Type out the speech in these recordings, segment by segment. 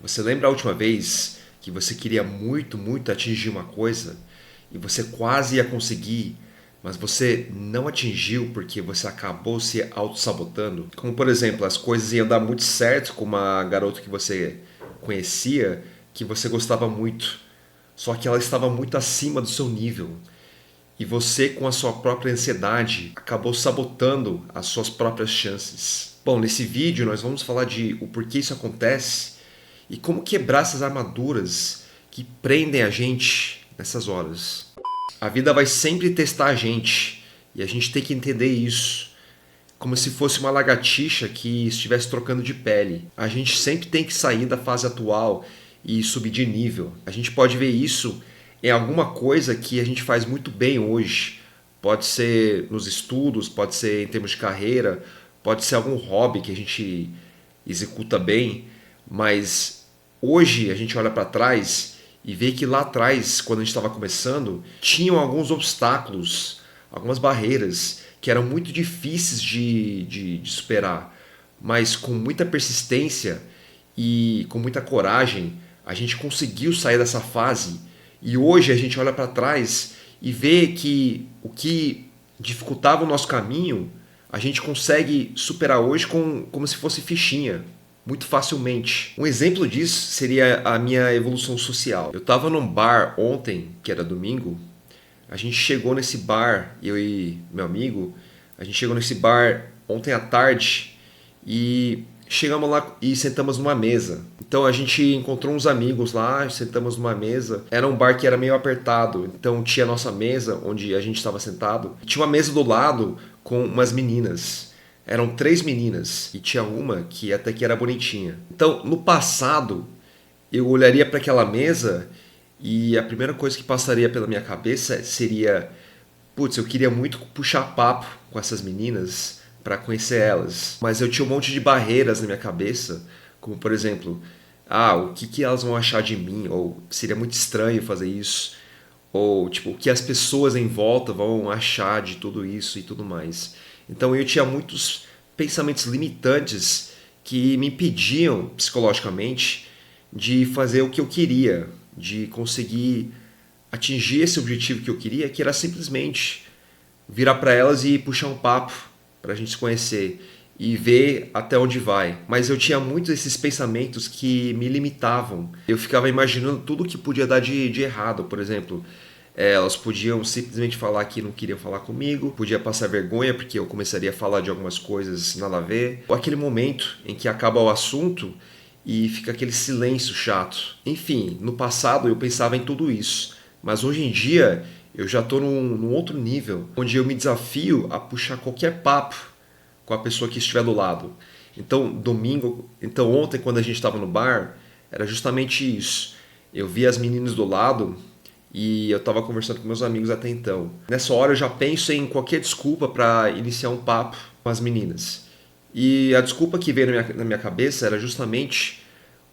Você lembra a última vez que você queria muito, muito atingir uma coisa e você quase ia conseguir, mas você não atingiu porque você acabou se auto-sabotando? Como, por exemplo, as coisas iam dar muito certo com uma garota que você conhecia, que você gostava muito, só que ela estava muito acima do seu nível. E você, com a sua própria ansiedade, acabou sabotando as suas próprias chances. Bom, nesse vídeo nós vamos falar de o porquê isso acontece e como quebrar essas armaduras que prendem a gente nessas horas. A vida vai sempre testar a gente e a gente tem que entender isso. Como se fosse uma lagartixa que estivesse trocando de pele. A gente sempre tem que sair da fase atual e subir de nível. A gente pode ver isso em alguma coisa que a gente faz muito bem hoje. Pode ser nos estudos, pode ser em termos de carreira, pode ser algum hobby que a gente executa bem, mas hoje a gente olha para trás e vê que lá atrás, quando a gente estava começando, tinham alguns obstáculos, algumas barreiras que eram muito difíceis de superar, mas com muita persistência e com muita coragem, a gente conseguiu sair dessa fase e hoje a gente olha para trás e vê que o que dificultava o nosso caminho, a gente consegue superar hoje como se fosse fichinha, muito facilmente. Um exemplo disso seria a minha evolução social. Eu estava num bar ontem, que era domingo. A gente chegou nesse bar, eu e meu amigo, a gente chegou nesse bar ontem à tarde e chegamos lá e sentamos numa mesa. Então a gente encontrou uns amigos lá, sentamos numa mesa. Era um bar que era meio apertado, então tinha a nossa mesa onde a gente estava sentado. Tinha uma mesa do lado com umas meninas. Eram 3 meninas e tinha uma que até que era bonitinha. Então no passado eu olharia para aquela mesa e a primeira coisa que passaria pela minha cabeça seria: putz, eu queria muito puxar papo com essas meninas para conhecer elas. Mas eu tinha um monte de barreiras na minha cabeça, como por exemplo, o que elas vão achar de mim? Ou seria muito estranho fazer isso. Ou tipo, o que as pessoas em volta vão achar de tudo isso e tudo mais. Então eu tinha muitos pensamentos limitantes que me impediam psicologicamente de fazer o que eu queria, de conseguir atingir esse objetivo que eu queria, que era simplesmente virar para elas e puxar um papo para a gente se conhecer e ver até onde vai. Mas eu tinha muitos desses pensamentos que me limitavam. Eu ficava imaginando tudo que podia dar de errado. Por exemplo, elas podiam simplesmente falar que não queriam falar comigo, podia passar vergonha porque eu começaria a falar de algumas coisas nada a ver. Ou aquele momento em que acaba o assunto e fica aquele silêncio chato. Enfim, no passado eu pensava em tudo isso, mas hoje em dia eu já estou num outro nível, onde eu me desafio a puxar qualquer papo com a pessoa que estiver do lado. Então ontem quando a gente estava no bar, era justamente isso. Eu vi as meninas do lado e eu estava conversando com meus amigos até então. Nessa hora eu já penso em qualquer desculpa para iniciar um papo com as meninas. E a desculpa que veio na minha cabeça era justamente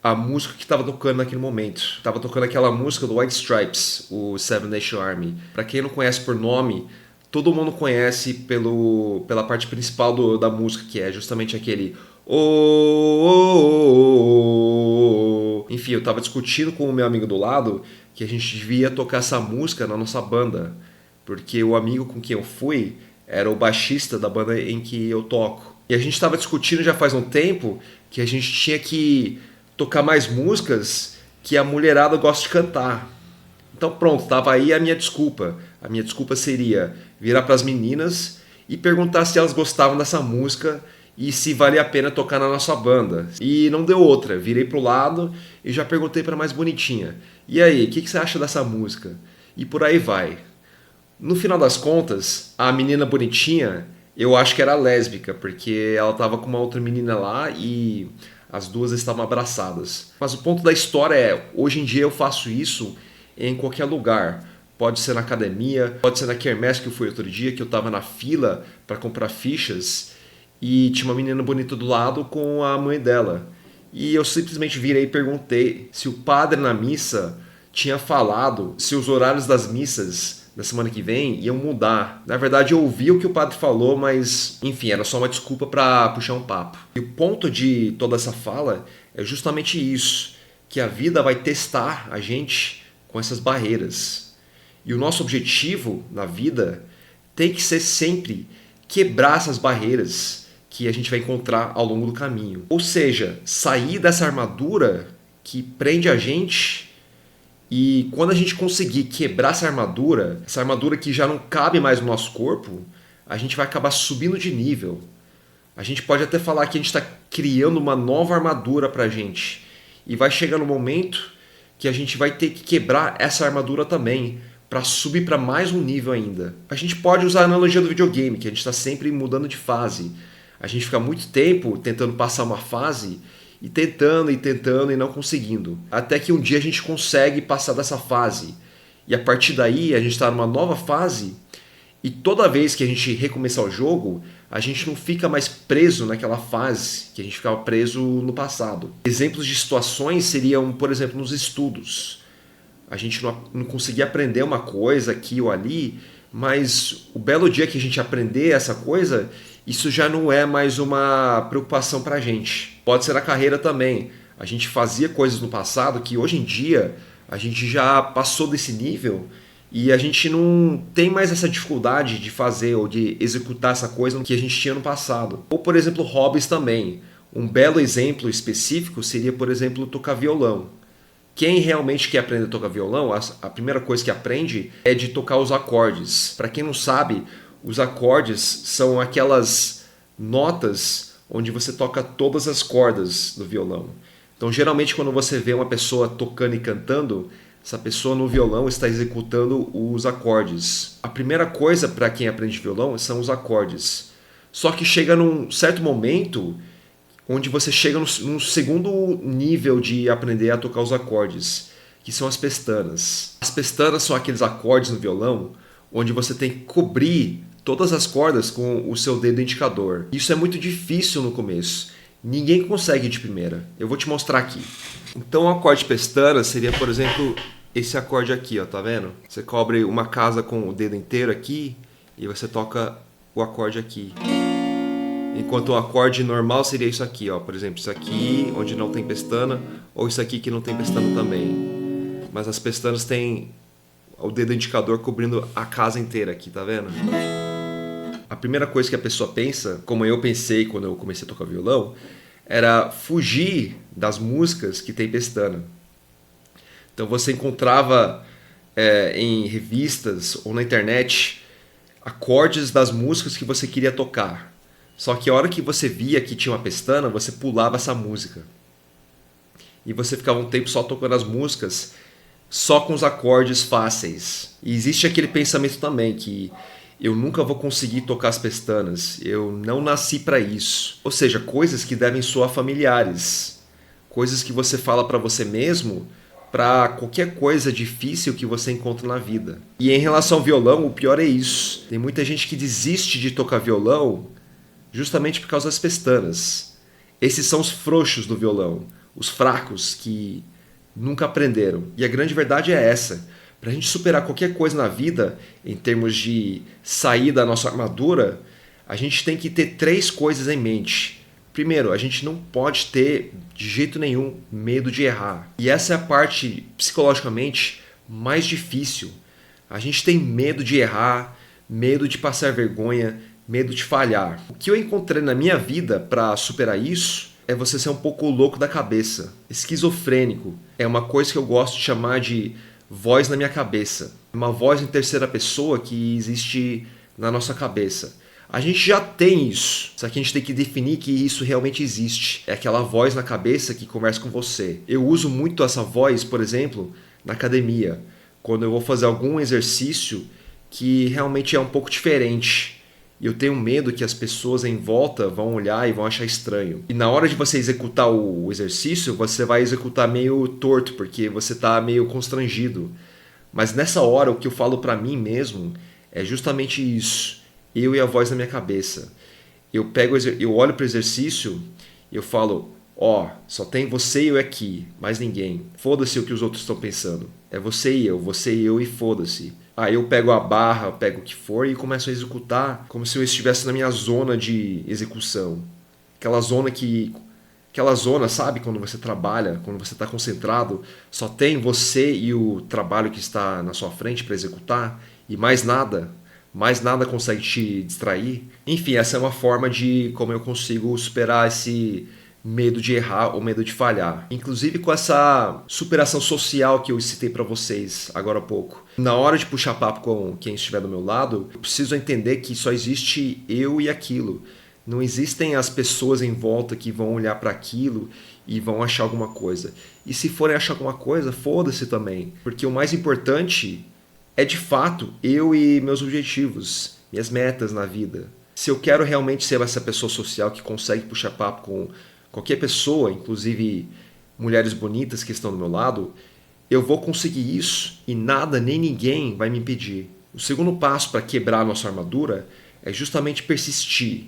a música que estava tocando naquele momento. Estava tocando aquela música do White Stripes, o Seven Nation Army. Para quem não conhece por nome, todo mundo conhece pela parte principal da música, que é justamente aquele oh, oh, oh, oh. Enfim, eu estava discutindo com o meu amigo do lado que a gente devia tocar essa música na nossa banda, porque o amigo com quem eu fui era o baixista da banda em que eu toco. E a gente estava discutindo já faz um tempo que a gente tinha que tocar mais músicas que a mulherada gosta de cantar. Então pronto, tava aí a minha desculpa. A minha desculpa seria virar para as meninas e perguntar se elas gostavam dessa música e se valia a pena tocar na nossa banda. E não deu outra. Virei pro lado e já perguntei para a mais bonitinha: e aí, o que você acha dessa música? E por aí vai. No final das contas, a menina bonitinha, eu acho que era lésbica, porque ela tava com uma outra menina lá e as duas estavam abraçadas. Mas o ponto da história é, hoje em dia eu faço isso em qualquer lugar. Pode ser na academia, pode ser na quermesse que eu fui outro dia, que eu tava na fila para comprar fichas e tinha uma menina bonita do lado com a mãe dela. E eu simplesmente virei e perguntei se o padre na missa tinha falado se os horários das missas da semana que vem iam mudar. Na verdade, eu ouvi o que o padre falou, mas, enfim, era só uma desculpa para puxar um papo. E o ponto de toda essa fala é justamente isso. que a vida vai testar a gente com essas barreiras. E o nosso objetivo na vida tem que ser sempre quebrar essas barreiras que a gente vai encontrar ao longo do caminho. Ou seja, sair dessa armadura que prende a gente, e quando a gente conseguir quebrar essa armadura que já não cabe mais no nosso corpo, a gente vai acabar subindo de nível. A gente pode até falar que a gente está criando uma nova armadura para a gente. E vai chegar no momento que a gente vai ter que quebrar essa armadura também, para subir para mais um nível ainda. A gente pode usar a analogia do videogame, que a gente está sempre mudando de fase. A gente fica muito tempo tentando passar uma fase e tentando e não conseguindo. Até que um dia a gente consegue passar dessa fase. E a partir daí a gente está numa nova fase, e toda vez que a gente recomeçar o jogo, a gente não fica mais preso naquela fase que a gente ficava preso no passado. Exemplos de situações seriam, por exemplo, nos estudos. A gente não conseguia aprender uma coisa aqui ou ali, mas o belo dia que a gente aprender essa coisa, isso já não é mais uma preocupação para a gente. Pode ser na carreira também. A gente fazia coisas no passado que hoje em dia a gente já passou desse nível e a gente não tem mais essa dificuldade de fazer ou de executar essa coisa que a gente tinha no passado. Ou, por exemplo, hobbies também. Um belo exemplo específico seria, por exemplo, tocar violão. Quem realmente quer aprender a tocar violão, a primeira coisa que aprende é de tocar os acordes. Para quem não sabe, os acordes são aquelas notas onde você toca todas as cordas do violão. Então, geralmente, quando você vê uma pessoa tocando e cantando, essa pessoa no violão está executando os acordes. A primeira coisa para quem aprende violão são os acordes. Só que chega num certo momento onde você chega num segundo nível de aprender a tocar os acordes, que são as pestanas. As pestanas são aqueles acordes no violão onde você tem que cobrir todas as cordas com o seu dedo indicador. Isso é muito difícil no começo. Ninguém consegue de primeira. Eu vou te mostrar aqui. Então o acorde de pestana seria, por exemplo, esse acorde aqui, ó, tá vendo? Você cobre uma casa com o dedo inteiro aqui e você toca o acorde aqui. Enquanto o acorde normal seria isso aqui, ó, por exemplo, isso aqui onde não tem pestana, ou isso aqui que não tem pestana também. Mas as pestanas têm o dedo indicador cobrindo a casa inteira aqui, tá vendo? A primeira coisa que a pessoa pensa, como eu pensei quando eu comecei a tocar violão, era fugir das músicas que tem pestana. Então você encontrava em revistas ou na internet acordes das músicas que você queria tocar. Só que a hora que você via que tinha uma pestana, você pulava essa música. E você ficava um tempo só tocando as músicas, só com os acordes fáceis. E existe aquele pensamento também que eu nunca vou conseguir tocar as pestanas, eu não nasci para isso. Ou seja, coisas que devem soar familiares. Coisas que você fala para você mesmo, para qualquer coisa difícil que você encontra na vida. E em relação ao violão, o pior é isso. Tem muita gente que desiste de tocar violão justamente por causa das pestanas. Esses são os frouxos do violão, os fracos que nunca aprenderam. E a grande verdade é essa. Para a gente superar qualquer coisa na vida, em termos de sair da nossa armadura, a gente tem que ter 3 coisas em mente. Primeiro, a gente não pode ter, de jeito nenhum, medo de errar. E essa é a parte, psicologicamente, mais difícil. A gente tem medo de errar, medo de passar vergonha, medo de falhar. O que eu encontrei na minha vida para superar isso é você ser um pouco louco da cabeça. Esquizofrênico. É uma coisa que eu gosto de chamar de voz na minha cabeça. Uma voz em terceira pessoa que existe na nossa cabeça. A gente já tem isso, só que a gente tem que definir que isso realmente existe. É aquela voz na cabeça que conversa com você. Eu uso muito essa voz, por exemplo, na academia. Quando eu vou fazer algum exercício que realmente é um pouco diferente. E eu tenho medo que as pessoas em volta vão olhar e vão achar estranho. E na hora de você executar o exercício, você vai executar meio torto, porque você está meio constrangido. Mas nessa hora, o que eu falo para mim mesmo é justamente isso. Eu e a voz na minha cabeça. Eu olho para o exercício e eu falo, só tem você e eu aqui, mais ninguém. Foda-se o que os outros estão pensando. É você e eu e foda-se. Aí eu pego a barra, pego o que for e começo a executar como se eu estivesse na minha zona de execução. Aquela zona que aquela zona, sabe? Quando você trabalha, quando você está concentrado, só tem você e o trabalho que está na sua frente para executar e mais nada consegue te distrair. Enfim, essa é uma forma de como eu consigo superar esse medo de errar ou medo de falhar. Inclusive com essa superação social que eu citei para vocês agora há pouco. Na hora de puxar papo com quem estiver do meu lado, eu preciso entender que só existe eu e aquilo. Não existem as pessoas em volta que vão olhar para aquilo e vão achar alguma coisa. E se forem achar alguma coisa, foda-se também. Porque o mais importante é de fato eu e meus objetivos, minhas metas na vida. Se eu quero realmente ser essa pessoa social que consegue puxar papo com qualquer pessoa, inclusive mulheres bonitas que estão do meu lado, eu vou conseguir isso e nada nem ninguém vai me impedir. O segundo passo para quebrar a nossa armadura é justamente persistir.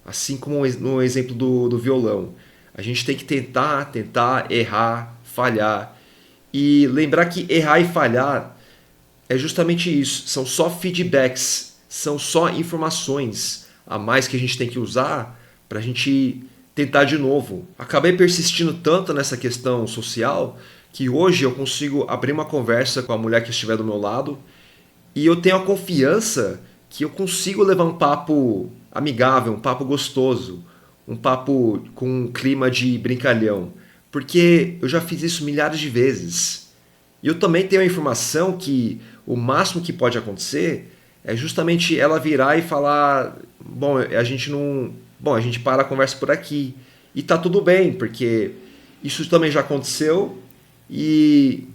Assim como no exemplo do violão. A gente tem que tentar, errar, falhar. E lembrar que errar e falhar é justamente isso. São só feedbacks, são só informações a mais que a gente tem que usar para a gente tentar de novo. Acabei persistindo tanto nessa questão social que hoje eu consigo abrir uma conversa com a mulher que estiver do meu lado e eu tenho a confiança que eu consigo levar um papo amigável, um papo gostoso, um papo com um clima de brincalhão, porque eu já fiz isso milhares de vezes. E eu também tenho a informação que o máximo que pode acontecer é justamente ela virar e falar, bom, a gente não, bom, a gente para a conversa por aqui. E tá tudo bem, porque isso também já aconteceu e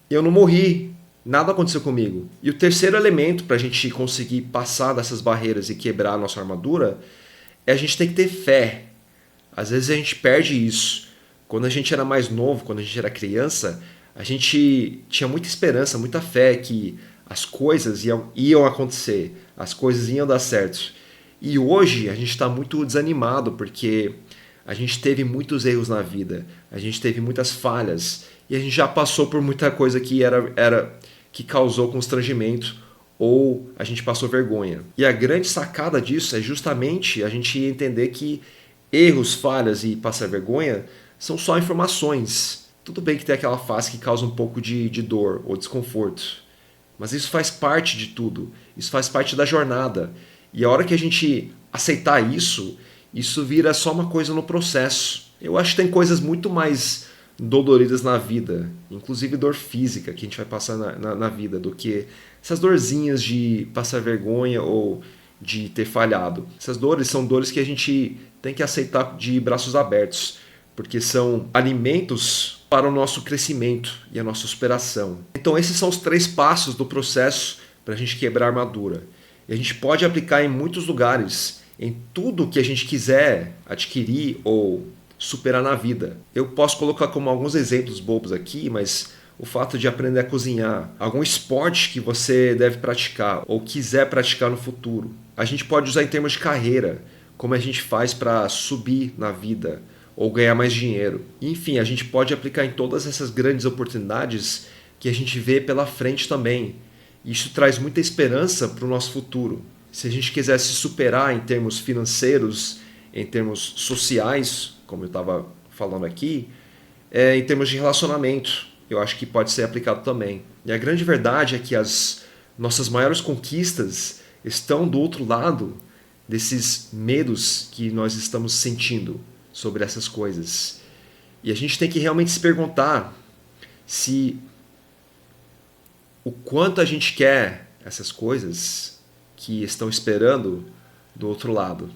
eu não morri. Nada aconteceu comigo. E o terceiro elemento para a gente conseguir passar dessas barreiras e quebrar a nossa armadura é a gente ter que ter fé. Às vezes a gente perde isso. Quando a gente era mais novo, quando a gente era criança, a gente tinha muita esperança, muita fé que as coisas iam acontecer, as coisas iam dar certo. E hoje a gente está muito desanimado porque a gente teve muitos erros na vida, a gente teve muitas falhas e a gente já passou por muita coisa que que causou constrangimento ou a gente passou vergonha. E a grande sacada disso é justamente a gente entender que erros, falhas e passar vergonha são só informações. Tudo bem que tem aquela fase que causa um pouco de dor ou desconforto, mas isso faz parte de tudo, isso faz parte da jornada. E a hora que a gente aceitar isso, isso vira só uma coisa no processo. Eu acho que tem coisas muito mais doloridas na vida, inclusive dor física que a gente vai passar na vida, do que essas dorzinhas de passar vergonha ou de ter falhado. Essas dores são dores que a gente tem que aceitar de braços abertos, porque são alimentos para o nosso crescimento e a nossa superação. Então esses são os 3 passos do processo para a gente quebrar a armadura. E a gente pode aplicar em muitos lugares, em tudo que a gente quiser adquirir ou superar na vida. Eu posso colocar como alguns exemplos bobos aqui, mas o fato de aprender a cozinhar, algum esporte que você deve praticar ou quiser praticar no futuro. A gente pode usar em termos de carreira, como a gente faz para subir na vida ou ganhar mais dinheiro. Enfim, a gente pode aplicar em todas essas grandes oportunidades que a gente vê pela frente também. Isso traz muita esperança para o nosso futuro. Se a gente quiser se superar em termos financeiros, em termos sociais, como eu estava falando aqui, em termos de relacionamento, eu acho que pode ser aplicado também. E a grande verdade é que as nossas maiores conquistas estão do outro lado desses medos que nós estamos sentindo sobre essas coisas. E a gente tem que realmente se perguntar se o quanto a gente quer essas coisas que estão esperando do outro lado.